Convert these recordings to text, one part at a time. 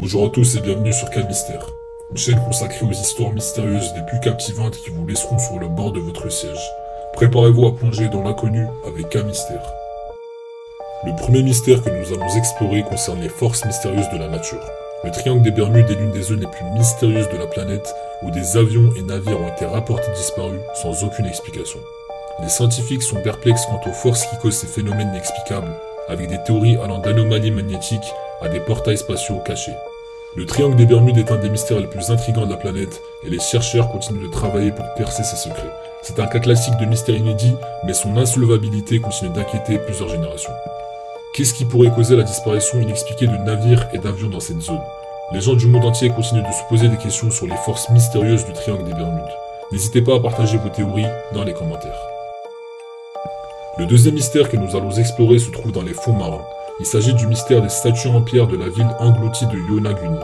Bonjour à tous et bienvenue sur K-Mystère, une chaîne consacrée aux histoires mystérieuses les plus captivantes qui vous laisseront sur le bord de votre siège. Préparez-vous à plonger dans l'inconnu avec K-Mystère. Le premier mystère que nous allons explorer concerne les forces mystérieuses de la nature. Le triangle des Bermudes est l'une des zones les plus mystérieuses de la planète où des avions et navires ont été rapportés disparus sans aucune explication. Les scientifiques sont perplexes quant aux forces qui causent ces phénomènes inexplicables, avec des théories allant d'anomalies magnétiques à des portails spatiaux cachés. Le triangle des Bermudes est un des mystères les plus intrigants de la planète et les chercheurs continuent de travailler pour percer ses secrets. C'est un cas classique de mystère inédit, mais son insolvabilité continue d'inquiéter plusieurs générations. Qu'est-ce qui pourrait causer la disparition inexpliquée de navires et d'avions dans cette zone? Les gens du monde entier continuent de se poser des questions sur les forces mystérieuses du triangle des Bermudes. N'hésitez pas à partager vos théories dans les commentaires. Le deuxième mystère que nous allons explorer se trouve dans les fonds marins. Il s'agit du mystère des statues en pierre de la ville engloutie de Yonaguni.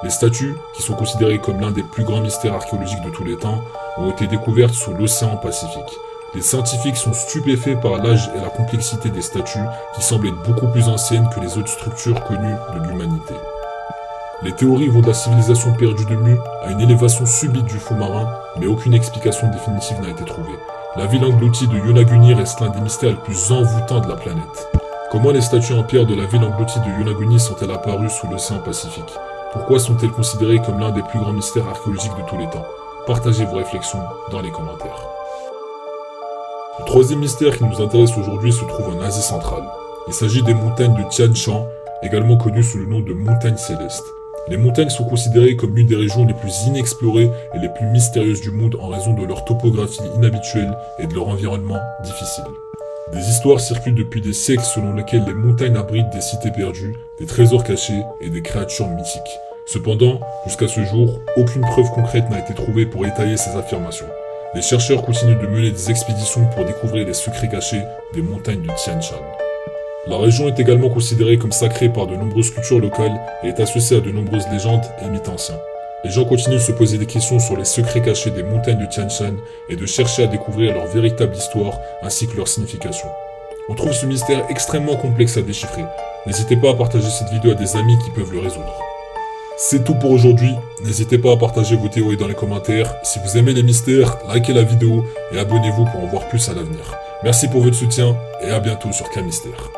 Les statues, qui sont considérées comme l'un des plus grands mystères archéologiques de tous les temps, ont été découvertes sous l'océan Pacifique. Les scientifiques sont stupéfaits par l'âge et la complexité des statues qui semblent être beaucoup plus anciennes que les autres structures connues de l'humanité. Les théories vont de la civilisation perdue de Mu à une élévation subite du fond marin, mais aucune explication définitive n'a été trouvée. La ville engloutie de Yonaguni reste l'un des mystères les plus envoûtants de la planète. Comment les statues en pierre de la ville engloutie de Yonaguni sont-elles apparues sous l'océan Pacifique? Pourquoi sont-elles considérées comme l'un des plus grands mystères archéologiques de tous les temps? Partagez vos réflexions dans les commentaires. Le troisième mystère qui nous intéresse aujourd'hui se trouve en Asie centrale. Il s'agit des montagnes de Tian Shan, également connues sous le nom de montagnes célestes. Les montagnes sont considérées comme l'une des régions les plus inexplorées et les plus mystérieuses du monde en raison de leur topographie inhabituelle et de leur environnement difficile. Des histoires circulent depuis des siècles selon lesquelles les montagnes abritent des cités perdues, des trésors cachés et des créatures mythiques. Cependant, jusqu'à ce jour, aucune preuve concrète n'a été trouvée pour étayer ces affirmations. Les chercheurs continuent de mener des expéditions pour découvrir les secrets cachés des montagnes de Tian Shan. La région est également considérée comme sacrée par de nombreuses cultures locales et est associée à de nombreuses légendes et mythes anciens. Les gens continuent de se poser des questions sur les secrets cachés des montagnes de Tian Shan et de chercher à découvrir leur véritable histoire ainsi que leur signification. On trouve ce mystère extrêmement complexe à déchiffrer. N'hésitez pas à partager cette vidéo à des amis qui peuvent le résoudre. C'est tout pour aujourd'hui, n'hésitez pas à partager vos théories dans les commentaires. Si vous aimez les mystères, likez la vidéo et abonnez-vous pour en voir plus à l'avenir. Merci pour votre soutien et à bientôt sur K-Mystère.